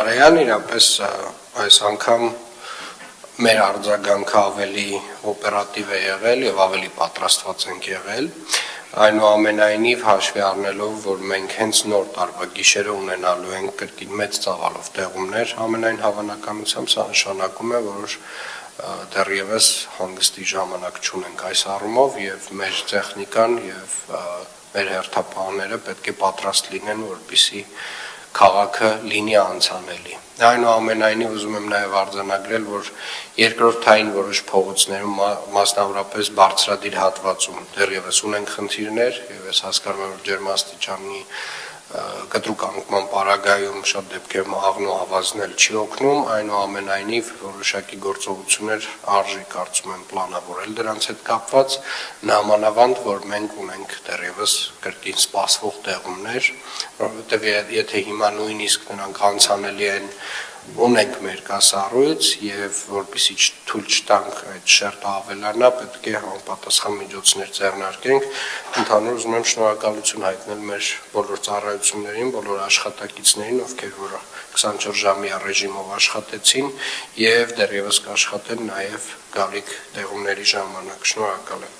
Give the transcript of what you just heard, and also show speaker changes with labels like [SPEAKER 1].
[SPEAKER 1] Արեան իրապես այս անգամ մեր արձագանքը ավելի օպերատիվ է եղել եւ ավելի պատրաստված ենք եղել, այնուամենայնիվ հաշվի առնելով, որ մենք հենց նոր տարվա գիշերը ունենալու ենք կրկին մեծ ծավալով տեղումներ, ամենայն հավանականությամբ սա նշանակում է, որ դեռևս հանգստի ժամանակ չունենք այս առումով եւ մեր տեխնիկան եւ մեր հերթապահները պետք է պատրաստ լինեն, որպեսզի քաղաքը լինի անցանելի։ Այնուամենայնիվ ուզում եմ նաև արձանագրել, որ երկրորդային որոշ փողոցներում, մասնավորապես բարձրադիր հատվածում դեռևս ունենք խնդիրներ, եւ ես հասկանում եմ, որ ջերմաստիճանի կտրուկ անկման պարագայում շատ դեպքերում աղնու հավազնել չի օգնում, այնուամենայնիվ որոշակի գործողություններ արժի կարծում եմ պլանավորել դրանց հետ կապված, նամանավանդ, որ մենք ունենք դեռևս կրկին սպասվող տեղումներ, որովհետև եթե հիմա նույնիսկ նրանք անցանելի են ունենք մեր կասառույց եւ որպեսզի թույլ չտանք այդ շերտը ավելանա, պետք է համապատասխան միջոցներ ձեռնարկենք։ Ընդհանուր ուզում եմ շնորհակալություն հայտնել մեր բոլոր ծառայություններին, բոլոր աշխատակիցներին, ովքեր որ 24-ժամյա ռեժիմով աշխատեցին եւ դեռևս կաշխատեն նաեւ գալիք տեղումների ժամանակ։ Շնորհակալ եմ։